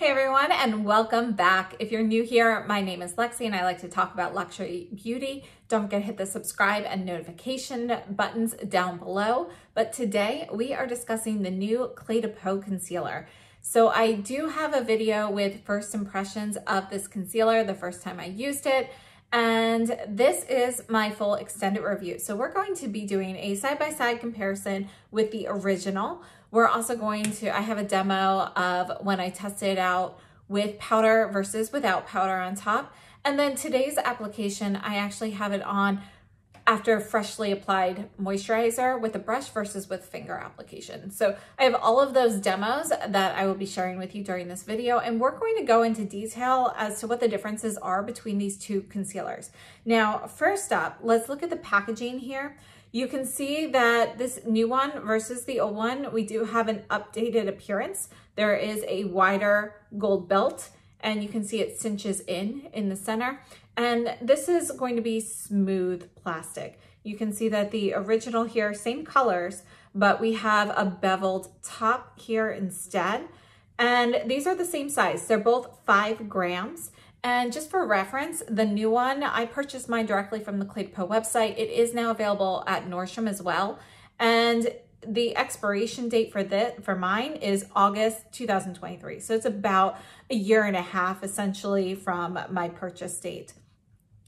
Hey everyone, and welcome back. If you're new here, my name is Lexi and I like to talk about luxury beauty. Don't forget to hit the subscribe and notification buttons down below. But today we are discussing the new CLE De Peau concealer. So I do have a video with first impressions of this concealer the first time I used it. And this is my full extended review. So we're going to be doing a side-by-side comparison with the original. We're also going to, I have a demo of when I tested it out with powder versus without powder on top. And then today's application, I actually have it on after freshly applied moisturizer with a brush versus with finger application. So I have all of those demos that I will be sharing with you during this video, and we're going to go into detail as to what the differences are between these two concealers. Now, first up, let's look at the packaging here. You can see that this new one versus the old one, we do have an updated appearance. There is a wider gold belt, and you can see it cinches in the center. And this is going to be smooth plastic. You can see that the original here, same colors, but we have a beveled top here instead. And these are the same size. They're both 5 grams. And just for reference, the new one, I purchased mine directly from the CLE De Peau website. It is now available at Nordstrom as well. And the expiration date for mine is August 2023. So it's about a year and a half essentially from my purchase date.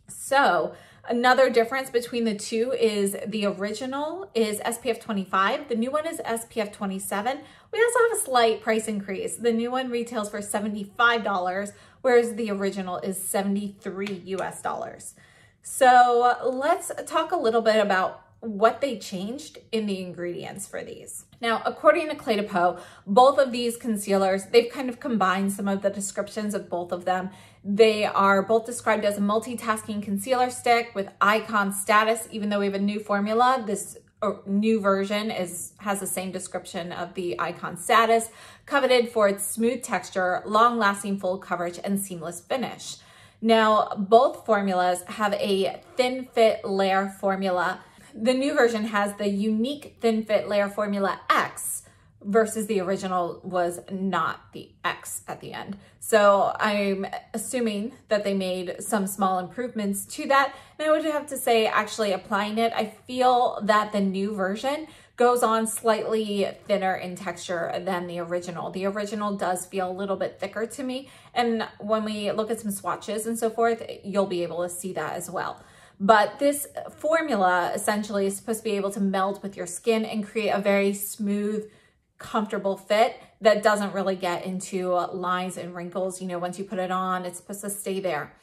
So another difference between the two is the original is SPF 25. The new one is SPF 27. We also have a slight price increase. The new one retails for $75, whereas the original is $73 US. So let's talk a little bit about what they changed in the ingredients for these. Now, according to CLE De Peau, both of these concealers, they've kind of combined some of the descriptions of both of them. They are both described as a multitasking concealer stick with icon status. Even though we have a new formula, this new version has the same description of the icon status, coveted for its smooth texture, long-lasting full coverage, and seamless finish. Now, both formulas have a thin fit layer formula. The new version has the unique thin fit layer formula X versus the original was not the X at the end. So I'm assuming that they made some small improvements to that. And I would have to say, actually applying it, I feel that the new version goes on slightly thinner in texture than the original. The original does feel a little bit thicker to me. And when we look at some swatches and so forth, you'll be able to see that as well. But this formula essentially is supposed to be able to meld with your skin and create a very smooth, comfortable fit that doesn't really get into lines and wrinkles. You know, once you put it on, it's supposed to stay there.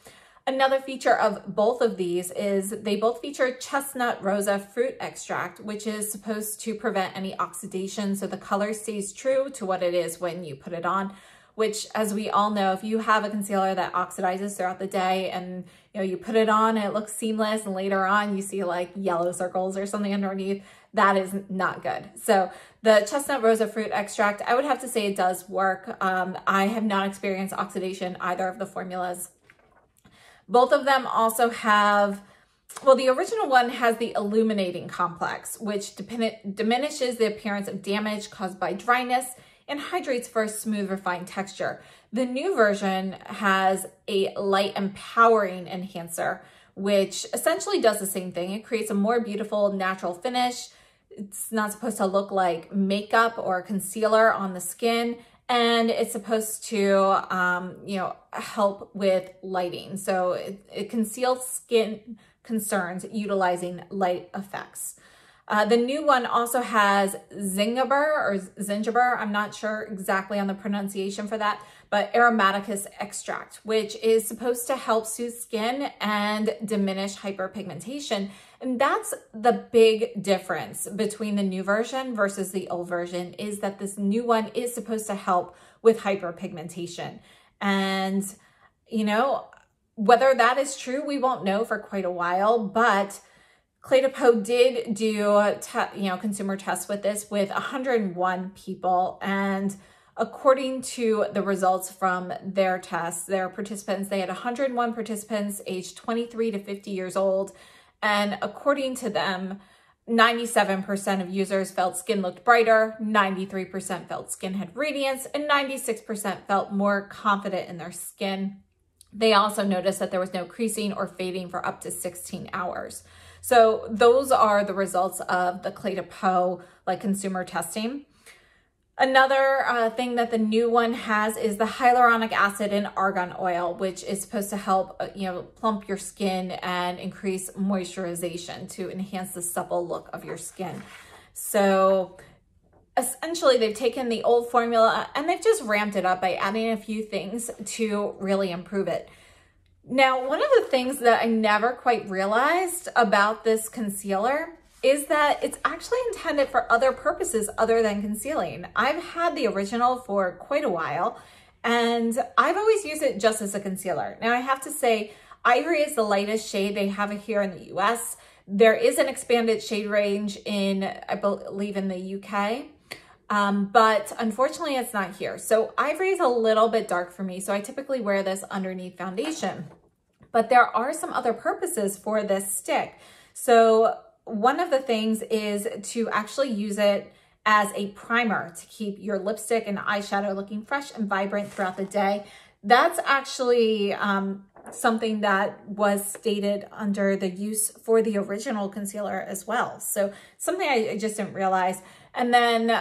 Another feature of both of these is they both feature chestnut rosa fruit extract, which is supposed to prevent any oxidation so the color stays true to what it is when you put it on. Which, as we all know, if you have a concealer that oxidizes throughout the day and you put it on and it looks seamless and later on you see like yellow circles or something underneath, that is not good. So the chestnut rosa fruit extract, I would have to say it does work. I have not experienced oxidation either of the formulas. Both of them also have, well, the original one has the illuminating complex, which diminishes the appearance of damage caused by dryness and hydrates for a smooth, refined texture. The new version has a light empowering enhancer, which essentially does the same thing. It creates a more beautiful, natural finish. It's not supposed to look like makeup or concealer on the skin, and it's supposed to, help with lighting. So it conceals skin concerns utilizing light effects. The new one also has zingiber, I'm not sure exactly on the pronunciation for that, but aromaticus extract, which is supposed to help soothe skin and diminish hyperpigmentation. And that's the big difference between the new version versus the old version, is that this new one is supposed to help with hyperpigmentation. And, whether that is true, we won't know for quite a while, but CLE De Peau did do consumer tests with this with 101 people, and according to the results from their tests, their participants, they had 101 participants aged 23 to 50 years old, and according to them, 97% of users felt skin looked brighter, 93% felt skin had radiance, and 96% felt more confident in their skin. They also noticed that there was no creasing or fading for up to 16 hours. So those are the results of the CLE DE PEAU consumer testing. Another thing that the new one has is the hyaluronic acid and argan oil, which is supposed to help, plump your skin and increase moisturization to enhance the supple look of your skin. So essentially they've taken the old formula and they've just ramped it up by adding a few things to really improve it. Now, one of the things that I never quite realized about this concealer is that it's actually intended for other purposes other than concealing. I've had the original for quite a while, and I've always used it just as a concealer. Now, I have to say, Ivory is the lightest shade. They have it here in the US. There is an expanded shade range in, I believe, in the UK, but unfortunately, it's not here. So Ivory is a little bit dark for me, so I typically wear this underneath foundation. But there are some other purposes for this stick. So one of the things is to actually use it as a primer to keep your lipstick and eyeshadow looking fresh and vibrant throughout the day. That's actually something that was stated under the use for the original concealer as well. So something I just didn't realize. And then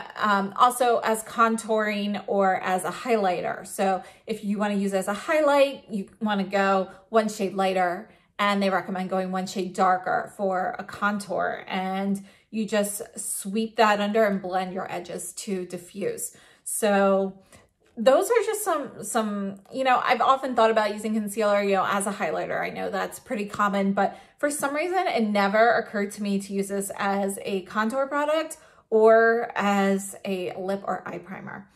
also as contouring or as a highlighter. So if you want to use it as a highlight, you want to go one shade lighter, and they recommend going one shade darker for a contour, and you just sweep that under and blend your edges to diffuse. So those are just some, I've often thought about using concealer, as a highlighter. I know that's pretty common, but for some reason it never occurred to me to use this as a contour product or as a lip or eye primer.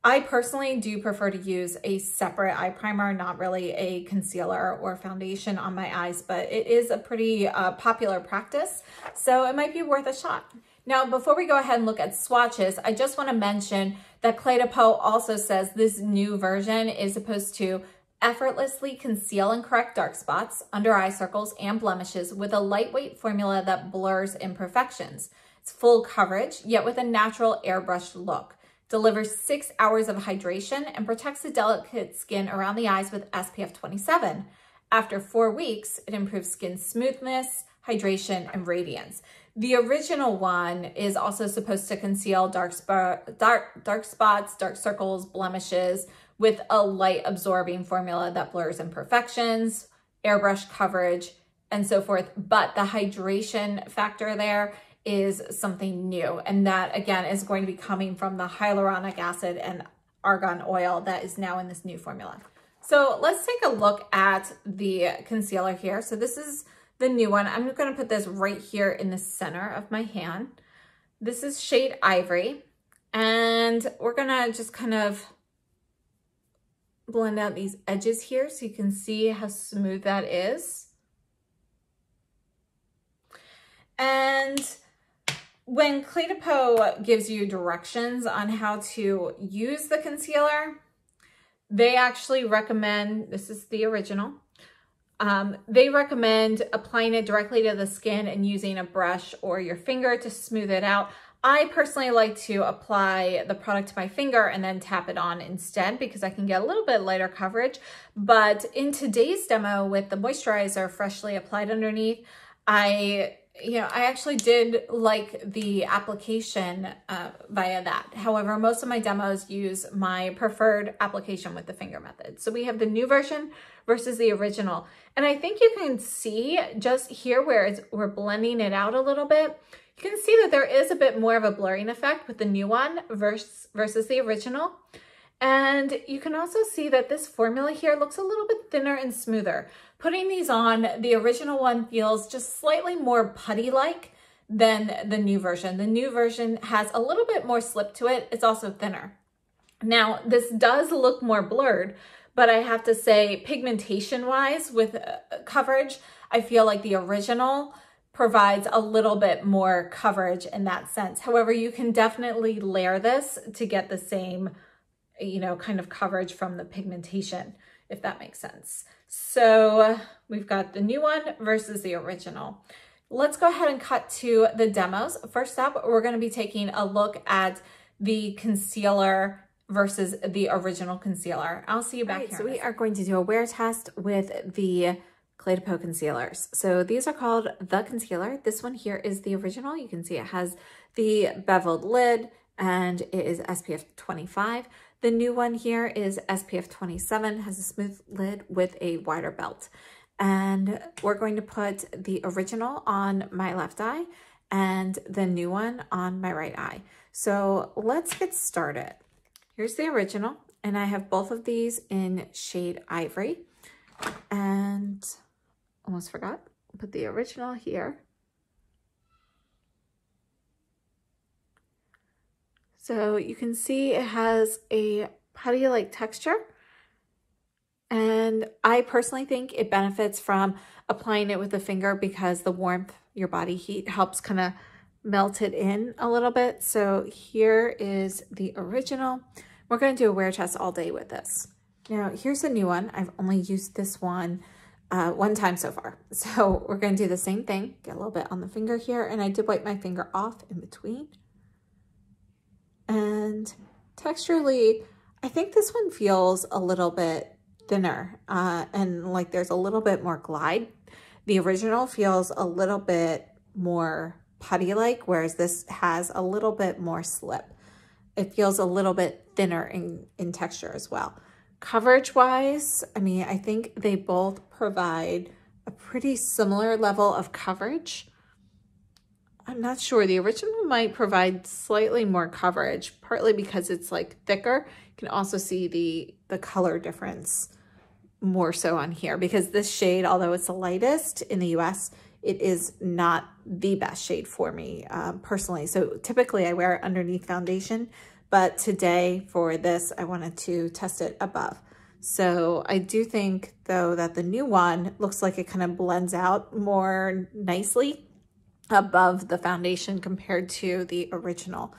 I personally do prefer to use a separate eye primer, not really a concealer or foundation on my eyes, but it is a pretty popular practice, so it might be worth a shot. Now, before we go ahead and look at swatches, I just want to mention that CLE DE PEAU also says this new version is supposed to effortlessly conceal and correct dark spots, under eye circles, and blemishes with a lightweight formula that blurs imperfections. It's full coverage, yet with a natural airbrushed look. Delivers 6 hours of hydration and protects the delicate skin around the eyes with SPF 27. After 4 weeks, it improves skin smoothness, hydration, and radiance. The original one is also supposed to conceal dark spots, dark circles, blemishes with a light absorbing formula that blurs imperfections, airbrush coverage, and so forth. But the hydration factor there is something new, and that again is going to be coming from the hyaluronic acid and argan oil that is now in this new formula. So let's take a look at the concealer here. So this is the new one. I'm going to put this right here in the center of my hand. This is shade Ivory, and we're gonna just kind of blend out these edges here so you can see how smooth that is. And when CLE DE PEAU gives you directions on how to use the concealer, they actually recommend, this is the original, they recommend applying it directly to the skin and using a brush or your finger to smooth it out. I personally like to apply the product to my finger and then tap it on instead because I can get a little bit lighter coverage. But in today's demo with the moisturizer freshly applied underneath, I actually did like the application via that. However, most of my demos use my preferred application with the finger method. So we have the new version versus the original. And I think you can see just here where we're blending it out a little bit, you can see that there is a bit more of a blurring effect with the new one versus the original. And you can also see that this formula here looks a little bit thinner and smoother. Putting these on, the original one feels just slightly more putty-like than the new version. The new version has a little bit more slip to it. It's also thinner. Now, this does look more blurred, but I have to say pigmentation-wise with coverage, I feel like the original provides a little bit more coverage in that sense. However, you can definitely layer this to get the same kind of coverage from the pigmentation, if that makes sense. So we've got the new one versus the original. let's go ahead and cut to the demos. First up, we're going to be taking a look at the concealer versus the original concealer. I'll see you back here. So we are going to do a wear test with the CLE De Peau concealers. So these are called the concealer. This one here is the original. You can see it has the beveled lid and it is SPF 25. The new one here is SPF 27, has a smooth lid with a wider belt. And we're going to put the original on my left eye and the new one on my right eye. So let's get started. Here's the original, and I have both of these in shade Ivory. And almost forgot, put the original here. So you can see it has a putty-like texture. And I personally think it benefits from applying it with a finger because the warmth, your body heat, helps kind of melt it in a little bit. So here is the original. We're going to do a wear test all day with this. Now here's a new one. I've only used this one time so far. So we're going to do the same thing. Get a little bit on the finger here, and I did wipe my finger off in between. And texturally, I think this one feels a little bit thinner and like there's a little bit more glide. The original feels a little bit more putty-like, whereas this has a little bit more slip. It feels a little bit thinner in texture as well. Coverage-wise, I mean, I think they both provide a pretty similar level of coverage. I'm not sure. The original might provide slightly more coverage, partly because it's like thicker. You can also see the color difference more so on here because this shade, although it's the lightest in the US, it is not the best shade for me personally. So typically I wear it underneath foundation, but today for this, I wanted to test it above. So I do think though that the new one looks like it kind of blends out more nicely above the foundation compared to the original.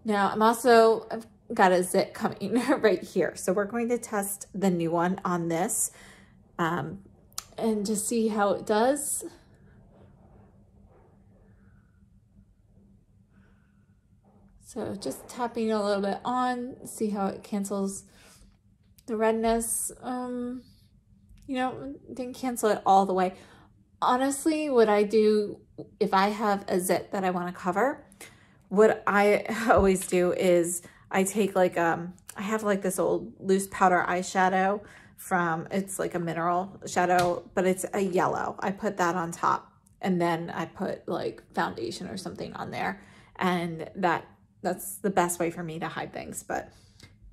Now I've got a zit coming right here. So we're going to test the new one on this and just see how it does. So just tapping a little bit on, see how it cancels the redness. You know, didn't cancel it all the way. Honestly, what I do if I have a zit that I want to cover, what I always do is I take like, I have like this old loose powder eyeshadow from, it's like a mineral shadow, but it's a yellow. I put that on top and then I put like foundation or something on there. And that's the best way for me to hide things. But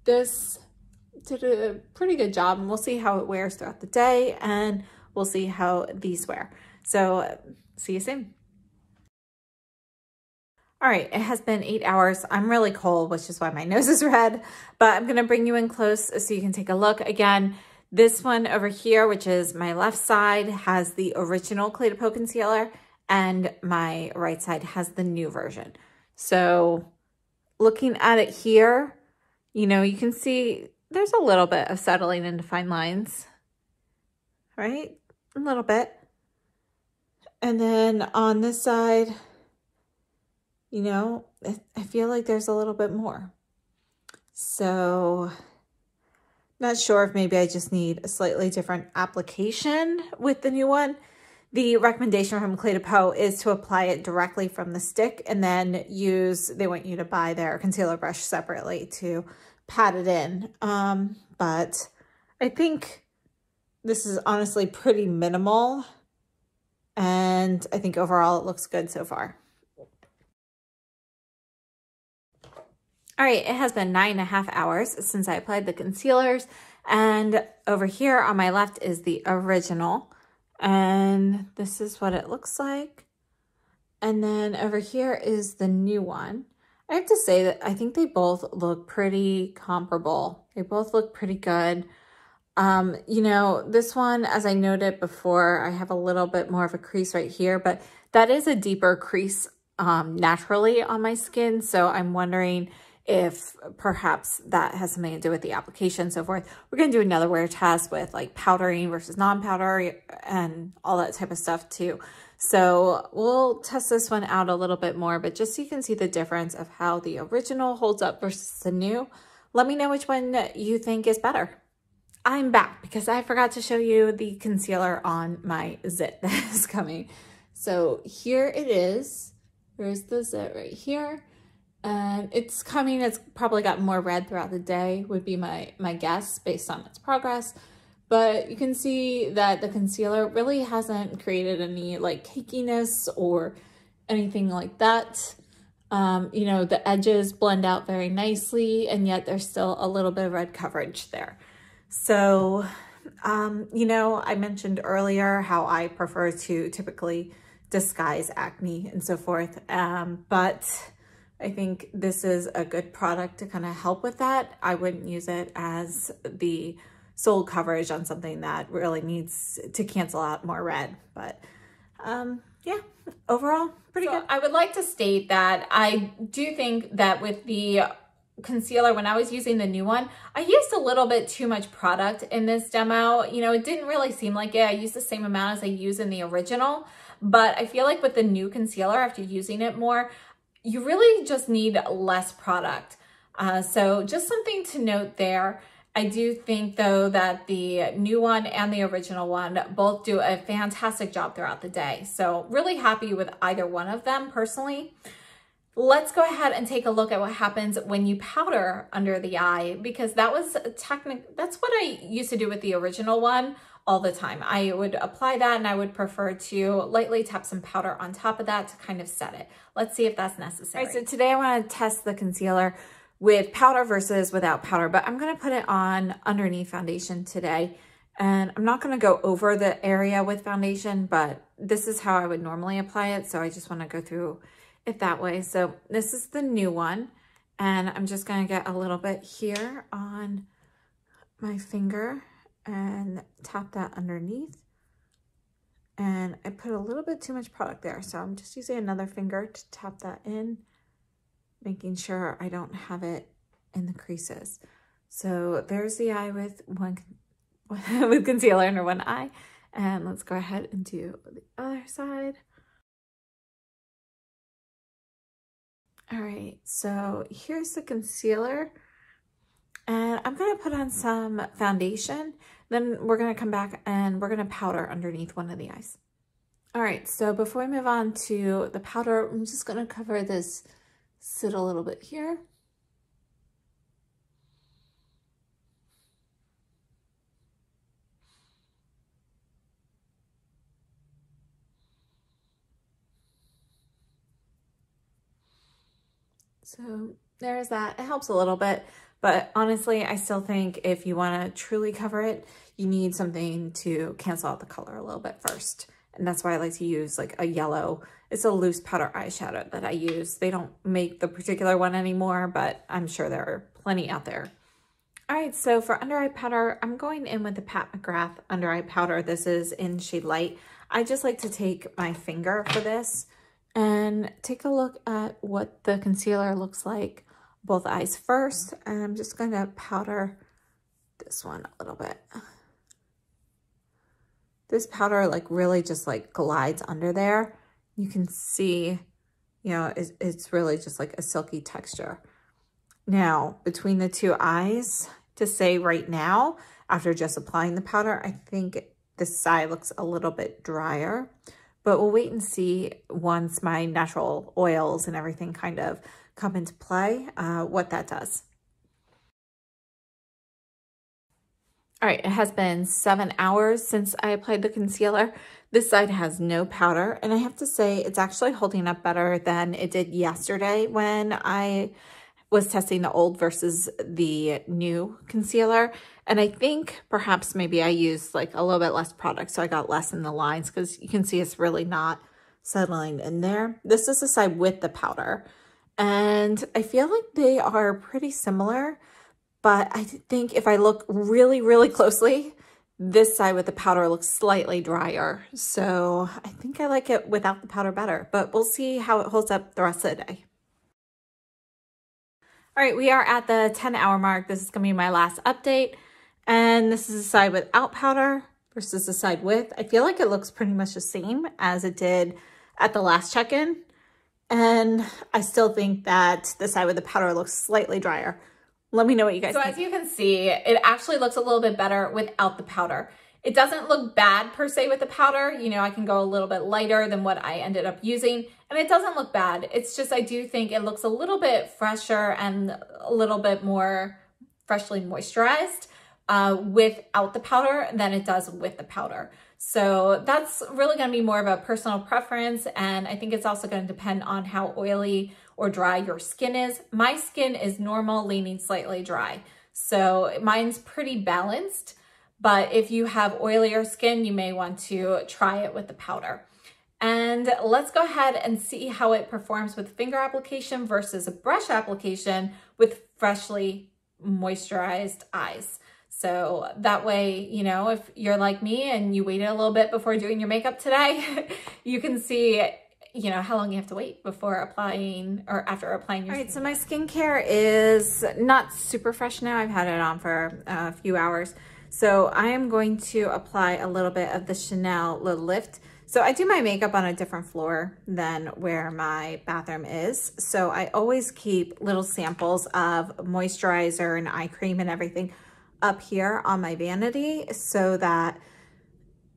this did a pretty good job, and we'll see how it wears throughout the day, and we'll see how these wear. So see you soon. All right, it has been 8 hours. I'm really cold, which is why my nose is red, but I'm gonna bring you in close so you can take a look. Again, this one over here, which is my left side, has the original CLE De Peau concealer, and my right side has the new version. So looking at it here, you know, you can see there's a little bit of settling into fine lines, right? A little bit. And then on this side, you know, I feel like there's a little bit more. So not sure if maybe I just need a slightly different application with the new one. The recommendation from CLE De Peau is to apply it directly from the stick and then they want you to buy their concealer brush separately to pat it in. But I think this is honestly pretty minimal, and I think overall it looks good so far. All right, it has been 9.5 hours since I applied the concealers, and over here on my left is the original, and this is what it looks like. And then over here is the new one. I have to say that I think they both look pretty comparable. They both look pretty good. You know, this one, as I noted before, I have a little bit more of a crease right here, but that is a deeper crease naturally on my skin. So I'm wondering if perhaps that has something to do with the application and so forth. We're going to do another wear test with like powdering versus non-powder and all that type of stuff too. So we'll test this one out a little bit more, but just so you can see the difference of how the original holds up versus the new, let me know which one you think is better. I'm back because I forgot to show you the concealer on my zit that is coming. So here it is. There's the zit right here. And it's coming, it's probably got more red throughout the day would be my guess based on its progress. But you can see that the concealer really hasn't created any like cakiness or anything like that. You know, the edges blend out very nicely and yet there's still a little bit of red coverage there. So, you know, I mentioned earlier how I prefer to typically disguise acne and so forth. But I think this is a good product to kind of help with that. I wouldn't use it as the sole coverage on something that really needs to cancel out more red. But yeah, overall, pretty good. I would like to state that I do think that with the concealer, when I was using the new one, I used a little bit too much product in this demo. You know, it didn't really seem like it. I used the same amount as I use in the original, but I feel like with the new concealer, after using it more, you really just need less product. So just something to note there. I do think though that the new one and the original one both do a fantastic job throughout the day. So really happy with either one of them personally. Let's go ahead and take a look at what happens when you powder under the eye, because that was that's what I used to do with the original one all the time. I would apply that and I would prefer to lightly tap some powder on top of that to kind of set it. Let's see if that's necessary. All right, so today I want to test the concealer with powder versus without powder, but I'm going to put it on underneath foundation today. And I'm not going to go over the area with foundation, but this is how I would normally apply it. So I just want to go through it that way. So this is the new one, and I'm just going to get a little bit here on my finger and tap that underneath. And I put a little bit too much product there, so I'm just using another finger to tap that in, making sure I don't have it in the creases. So there's the eye with with concealer under one eye, and let's go ahead and do the other side. All right, so here's the concealer, and I'm gonna put on some foundation, then we're gonna come back and we're gonna powder underneath one of the eyes. All right, so before we move on to the powder, I'm just gonna cover this zit a little bit here. So there's that. It helps a little bit, but honestly, I still think if you want to truly cover it, you need something to cancel out the color a little bit first. And that's why I like to use like a yellow. It's a loose powder eyeshadow that I use. They don't make the particular one anymore, but I'm sure there are plenty out there. All right, so for under eye powder, I'm going in with the Pat McGrath under eye powder. This is in shade light. I just like to take my finger for this and take a look at what the concealer looks like both eyes first. And I'm just going to powder this one a little bit. This powder like really just like glides under there. You can see, you know, it's really just like a silky texture. Now, between the two eyes, to say right now, after just applying the powder, I think this side looks a little bit drier. But we'll wait and see once my natural oils and everything kind of come into play, what that does. All right, it has been 7 hours since I applied the concealer. This side has no powder, and I have to say it's actually holding up better than it did yesterday when I was testing the old versus the new concealer. And I think perhaps maybe I used like a little bit less product, so I got less in the lines, because you can see it's really not settling in there. This is the side with the powder, and I feel like they are pretty similar, but I think if I look really, really closely, this side with the powder looks slightly drier. So I think I like it without the powder better, but we'll see how it holds up the rest of the day. All All right, we are at the 10-hour mark. This is gonna be my last update. And this is the side without powder versus the side with. I feel like it looks pretty much the same as it did at the last check-in. And I still think that the side with the powder looks slightly drier. Let me know what you guys think. So as you can see, it actually looks a little bit better without the powder. It doesn't look bad per se with the powder. You know, I can go a little bit lighter than what I ended up using, and it doesn't look bad. It's just, I do think it looks a little bit fresher and a little bit more freshly moisturized without the powder than it does with the powder. So that's really going to be more of a personal preference. And I think it's also going to depend on how oily or dry your skin is. My skin is normal, leaning slightly dry. So mine's pretty balanced. But if you have oilier skin, you may want to try it with the powder. And let's go ahead and see how it performs with finger application versus a brush application with freshly moisturized eyes. So that way, you know, if you're like me and you waited a little bit before doing your makeup today, you can see, you know, how long you have to wait before applying or after applying your skincare. All right, so my skincare is not super fresh now. I've had it on for a few hours. So I am going to apply a little bit of the Chanel Le Lift. So I do my makeup on a different floor than where my bathroom is. So I always keep little samples of moisturizer and eye cream and everything up here on my vanity so that,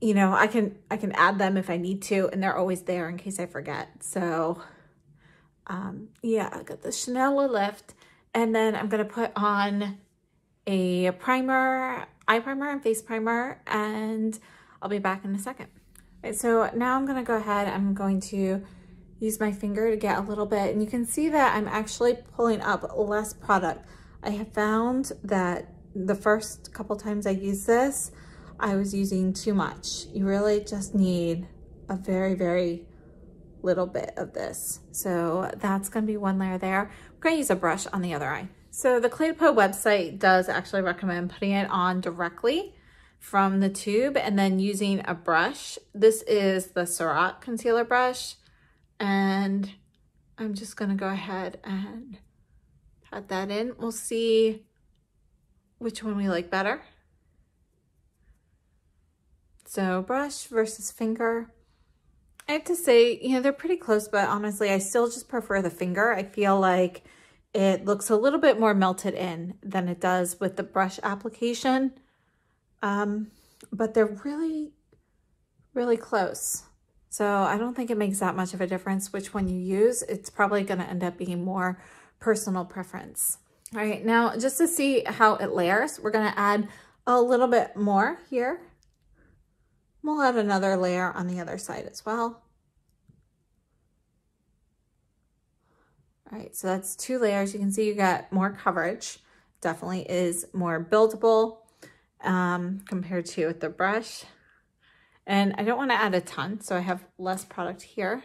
you know, I can add them if I need to, and they're always there in case I forget. So yeah, I got the Chanel Le Lift, and then I'm gonna put on a primer, eye primer and face primer, and I'll be back in a second. Right, so now I'm gonna go ahead, I'm going to use my finger to get a little bit, and you can see that I'm actually pulling up less product. I have found that the first couple times I used this, I was using too much. You really just need a very, very little bit of this. So that's gonna be one layer there. I'm gonna use a brush on the other eye. So the CLE DE PEAU website does actually recommend putting it on directly from the tube and then using a brush. This is the Cerifera concealer brush, and I'm just gonna go ahead and pat that in. We'll see which one we like better. So brush versus finger. I have to say, you know, they're pretty close, but honestly, I still just prefer the finger. I feel like it looks a little bit more melted in than it does with the brush application. But they're really, really close. So I don't think it makes that much of a difference which one you use. It's probably gonna end up being more personal preference. All right, now just to see how it layers, we're gonna add a little bit more here. We'll add another layer on the other side as well. All right, so that's 2 layers. You can see you got more coverage. Definitely is more buildable compared to with the brush. And I don't want to add a ton, so I have less product here.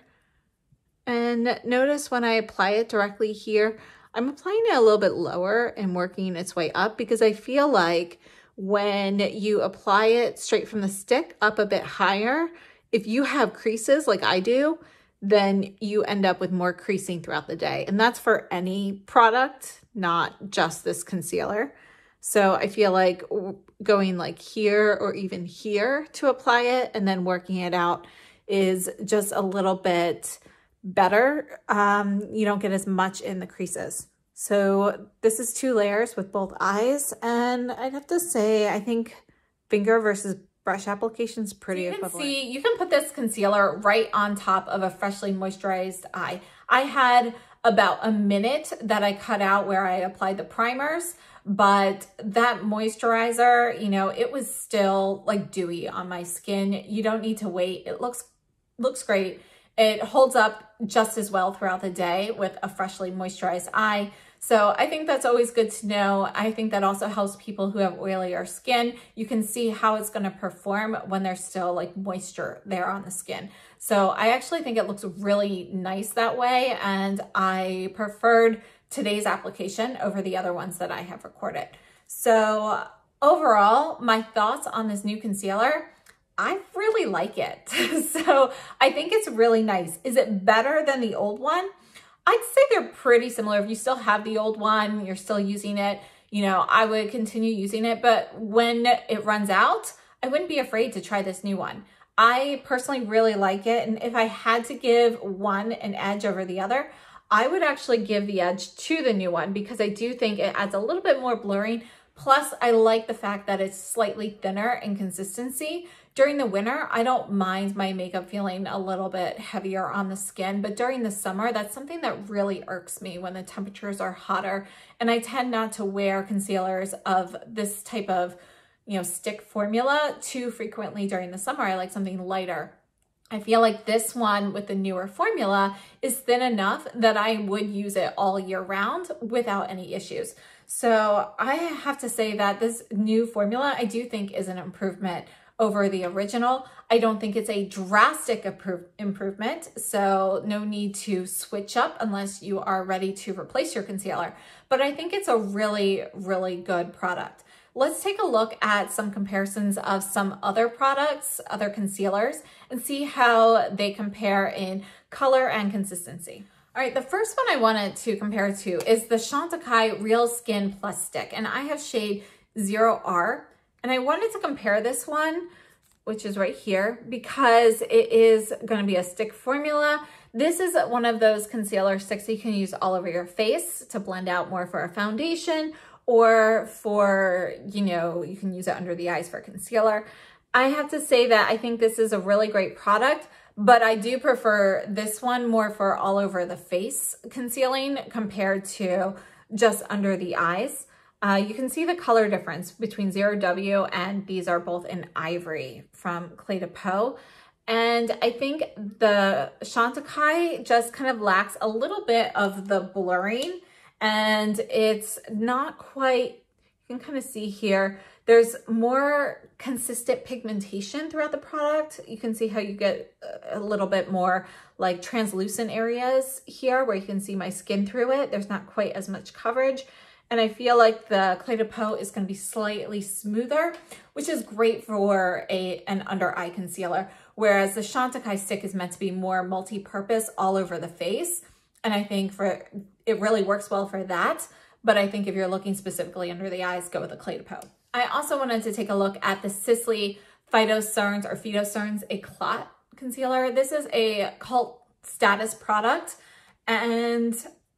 And notice when I apply it directly here, I'm applying it a little bit lower and working its way up, because I feel like when you apply it straight from the stick up a bit higher, if you have creases like I do, then you end up with more creasing throughout the day. And that's for any product, not just this concealer. So I feel like going like here or even here to apply it and then working it out is just a little bit better. You don't get as much in the creases. So this is 2 layers with both eyes. And I'd have to say, I think finger versus brush application is pretty equivalent. See, you can put this concealer right on top of a freshly moisturized eye. I had about a minute that I cut out where I applied the primers, but that moisturizer, you know, it was still like dewy on my skin. You don't need to wait. It looks great. It holds up just as well throughout the day with a freshly moisturized eye. So I think that's always good to know. I think that also helps people who have oilier skin. You can see how it's going to perform when there's still like moisture there on the skin. So I actually think it looks really nice that way. And I preferred today's application over the other ones that I have recorded. So overall, my thoughts on this new concealer, I really like it. So I think it's really nice. Is it better than the old one? I'd say they're pretty similar. If you still have the old one, you're still using it, you know, I would continue using it. But when it runs out, I wouldn't be afraid to try this new one. I personally really like it. And if I had to give one an edge over the other, I would actually give the edge to the new one because I do think it adds a little bit more blurring. Plus, I like the fact that it's slightly thinner in consistency. During the winter, I don't mind my makeup feeling a little bit heavier on the skin, but during the summer, that's something that really irks me when the temperatures are hotter. And I tend not to wear concealers of this type of, you know, stick formula too frequently during the summer. I like something lighter. I feel like this one with the newer formula is thin enough that I would use it all year round without any issues. So I have to say that this new formula, I do think is an improvement over the original. I don't think it's a drastic improvement, so no need to switch up unless you are ready to replace your concealer. But I think it's a really, really good product. Let's take a look at some comparisons of some other products, other concealers, and see how they compare in color and consistency. All right, the first one I wanted to compare to is the Chantecaille Real Skin Plus Stick, and I have shade 0R. And I wanted to compare this one, which is right here, because it is going to be a stick formula. This is one of those concealer sticks that you can use all over your face to blend out more for a foundation, or for, you know, you can use it under the eyes for concealer. I have to say that I think this is a really great product, but I do prefer this one more for all over the face concealing compared to just under the eyes. You can see the color difference between 0W and these are both in Ivory from CLE De Peau. And I think the Chantecaille just kind of lacks a little bit of the blurring, and it's not quite, you can kind of see here, there's more consistent pigmentation throughout the product. You can see how you get a little bit more like translucent areas here where you can see my skin through it. There's not quite as much coverage. And I feel like the CLE De Peau is going to be slightly smoother, which is great for an under eye concealer. Whereas the Chantecaille stick is meant to be more multi-purpose all over the face. And I think it really works well for that. But I think if you're looking specifically under the eyes, go with the CLE De Peau. I also wanted to take a look at the Sisley Phytosteryl Eclat concealer. This is a cult status product. And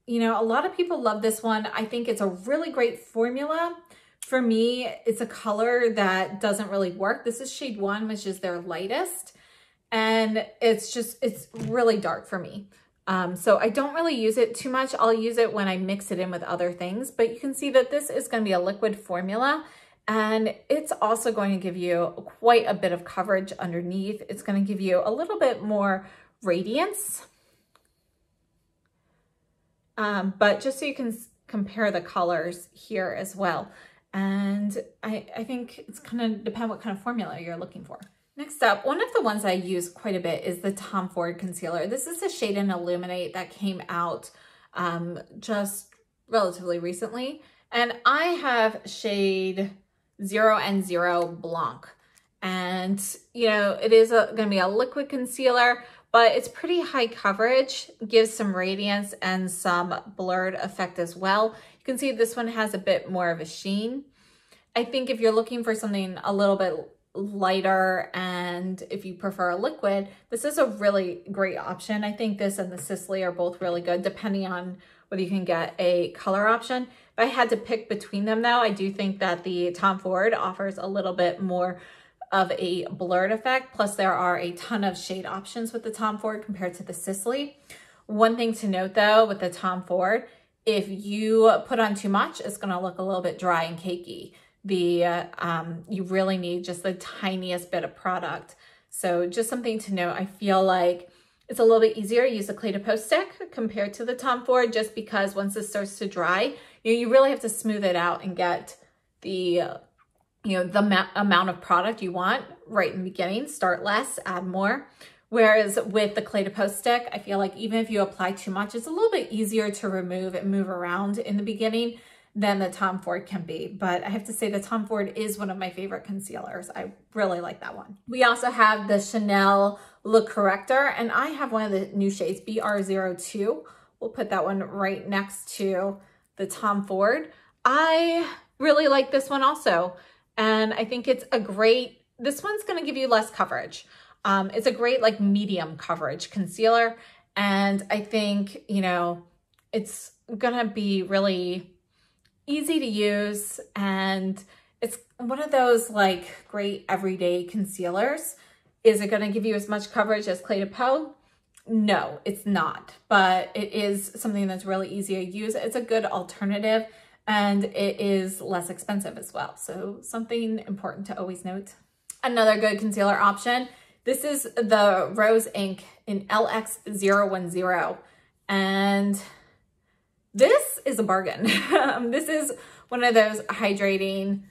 you know, a lot of people love this one. I think it's a really great formula. For me, it's a color that doesn't really work. This is shade 1, which is their lightest. And it's really dark for me. So I don't really use it too much. I'll use it when I mix it in with other things. But you can see that this is going to be a liquid formula. And it's also going to give you quite a bit of coverage underneath. It's going to give you a little bit more radiance. But just so you can compare the colors here as well. And I think it's kind of depend what kind of formula you're looking for. Next up, one of the ones I use quite a bit is the Tom Ford concealer. This is a shade in Illuminate that came out just relatively recently. And I have shade 0 and 0 Blanc. And, you know, it is going to be a liquid concealer, but it's pretty high coverage, gives some radiance and some blurred effect as well. You can see this one has a bit more of a sheen. I think if you're looking for something a little bit lighter and if you prefer a liquid, this is a really great option. I think this and the Sisley are both really good depending on whether you can get a color option. If I had to pick between them though, I do think that the Tom Ford offers a little bit more of a blurred effect. Plus there are a ton of shade options with the Tom Ford compared to the Sisley. One thing to note though with the Tom Ford, if you put on too much, it's gonna look a little bit dry and cakey. You really need just the tiniest bit of product. So just something to note, I feel like it's a little bit easier to use the CLE De Peau stick compared to the Tom Ford, just because once this starts to dry, you really have to smooth it out and get the amount of product you want right in the beginning. Start less, add more. Whereas with the CLE De Peau stick, I feel like even if you apply too much, it's a little bit easier to remove and move around in the beginning than the Tom Ford can be. But I have to say the Tom Ford is one of my favorite concealers. I really like that one. We also have the Chanel Look Corrector, and I have one of the new shades, BR02 We'll put that one right next to the Tom Ford. I really like this one also. And I think it's a great, this one's gonna give you less coverage. It's a great like medium coverage concealer. And I think, you know, it's gonna be really easy to use. And it's one of those like great everyday concealers. Is it gonna give you as much coverage as CLE De Peau? No, it's not, but it is something that's really easy to use. It's a good alternative and it is less expensive as well. So something important to always note. Another good concealer option. This is the Rose Ink in LX010. And this is a bargain. This is one of those hydrating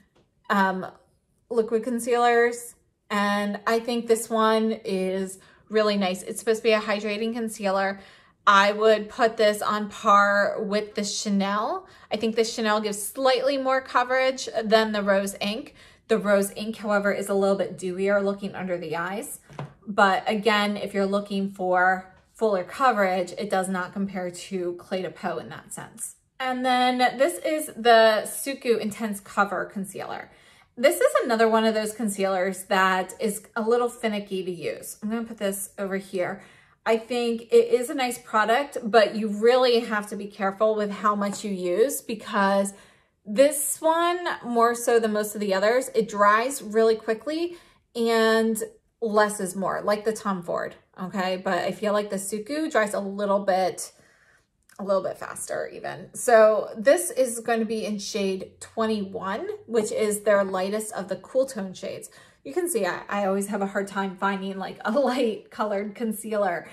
liquid concealers. And I think this one is really nice. It's supposed to be a hydrating concealer. I would put this on par with the Chanel. I think the Chanel gives slightly more coverage than the Rose Ink. The Rose Ink, however, is a little bit dewier looking under the eyes. But again, if you're looking for fuller coverage, it does not compare to CLE De Peau in that sense. And then this is the Suku Intense Cover Concealer. This is another one of those concealers that is a little finicky to use. I'm gonna put this over here. I think it is a nice product, but you really have to be careful with how much you use because this one, more so than most of the others, it dries really quickly and less is more, like the Tom Ford, okay? But I feel like the Suku dries a little bit faster even. So this is going to be in shade 21, which is their lightest of the cool tone shades. You can see I always have a hard time finding like a light colored concealer.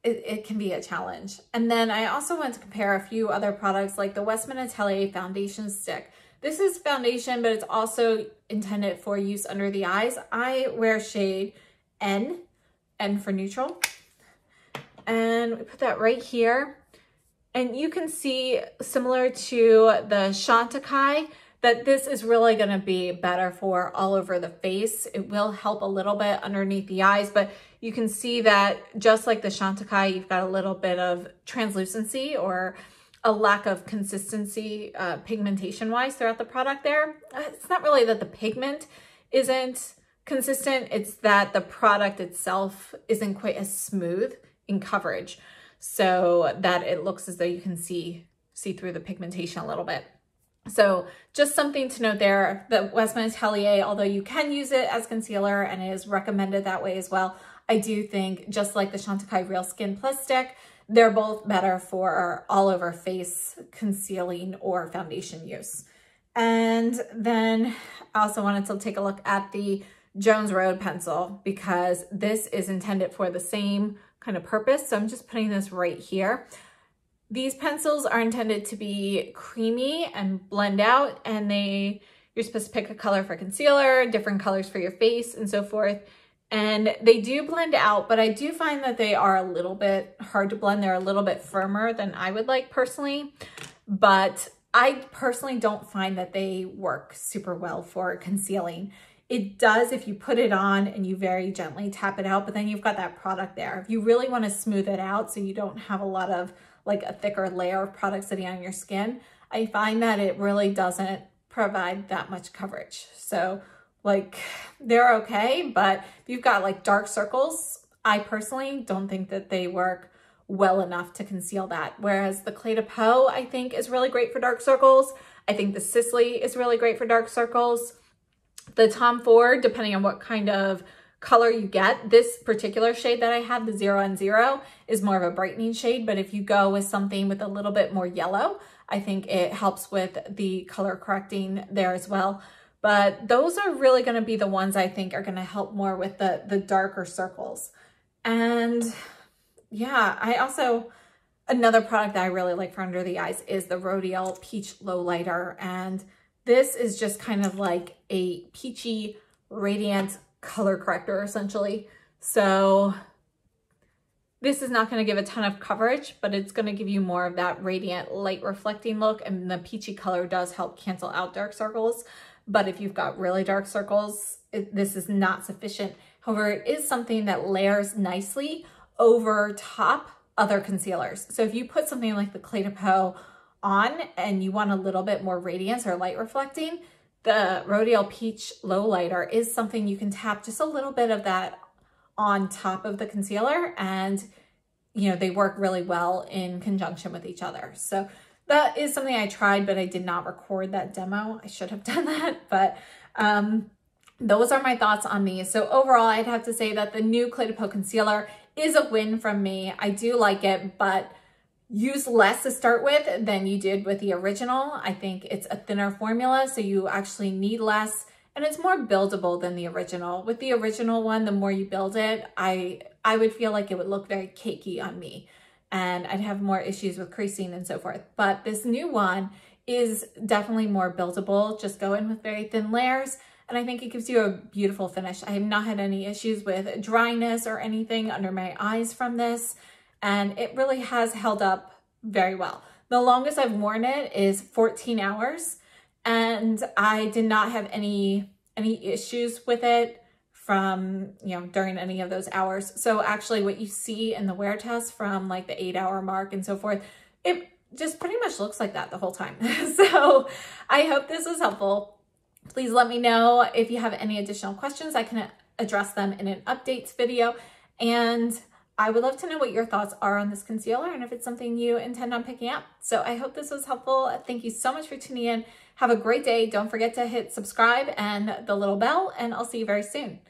It can be a challenge. And then I also want to compare a few other products like the Westman Atelier Foundation Stick. This is foundation, but it's also intended for use under the eyes. I wear shade N for neutral. And we put that right here. And you can see, similar to the Chantecaille, that this is really gonna be better for all over the face. It will help a little bit underneath the eyes, but you can see that just like the Chantecaille, you've got a little bit of translucency or a lack of consistency pigmentation-wise throughout the product there. It's not really that the pigment isn't consistent, it's that the product itself isn't quite as smooth in coverage, so that it looks as though you can see through the pigmentation a little bit. So just something to note there. The Westman Atelier, although you can use it as concealer and it is recommended that way as well, I do think just like the Chantecaille Real Skin Plus Stick, they're both better for all over face concealing or foundation use. And then I also wanted to take a look at the Jones Road pencil because this is intended for the same kind of purpose. So I'm just putting this right here. These pencils are intended to be creamy and blend out, and you're supposed to pick a color for concealer, different colors for your face and so forth. And they do blend out, but I do find that they are a little bit hard to blend. They're a little bit firmer than I would like personally, but I personally don't find that they work super well for concealing. It does if you put it on and you very gently tap it out, but then you've got that product there. If you really want to smooth it out so you don't have a lot of like a thicker layer of product sitting on your skin, I find that it really doesn't provide that much coverage. So like they're okay, but if you've got like dark circles, I personally don't think that they work well enough to conceal that. Whereas the CLE De Peau, I think, is really great for dark circles. I think the Sisley is really great for dark circles. The Tom Ford, depending on what kind of color you get, this particular shade that I have, the 0N0, is more of a brightening shade. But if you go with something with a little bit more yellow, I think it helps with the color correcting there as well. But those are really going to be the ones I think are going to help more with the darker circles. And yeah, another product that I really like for under the eyes is the Rodial Peach Lowlighter. And this is just kind of like a peachy, radiant color corrector, essentially. So this is not going to give a ton of coverage, but it's going to give you more of that radiant, light reflecting look. And the peachy color does help cancel out dark circles. But if you've got really dark circles, this is not sufficient. However, it is something that layers nicely over top other concealers. So if you put something like the CLE De Peau on and you want a little bit more radiance or light reflecting, the Rhodial Peach Lowlighter is something you can tap just a little bit of that on top of the concealer, and you know, they work really well in conjunction with each other. So that is something I tried, but I did not record that demo. I should have done that, but those are my thoughts on these. So overall, I'd have to say that the new CLE De Peau concealer is a win from me. I do like it, but use less to start with than you did with the original. I think it's a thinner formula, so you actually need less, and it's more buildable than the original. With the original one, the more you build it, I would feel like it would look very cakey on me, and I'd have more issues with creasing and so forth. But this new one is definitely more buildable. Just go in with very thin layers, and I think it gives you a beautiful finish. I have not had any issues with dryness or anything under my eyes from this, and it really has held up very well. The longest I've worn it is 14 hours, and I did not have any issues with it from, you know, during any of those hours. So actually what you see in the wear test from like the 8-hour mark and so forth, it just pretty much looks like that the whole time. So I hope this was helpful. Please let me know if you have any additional questions. I can address them in an updates video, and I would love to know what your thoughts are on this concealer and if it's something you intend on picking up. So I hope this was helpful. Thank you so much for tuning in. Have a great day. Don't forget to hit subscribe and the little bell, and I'll see you very soon.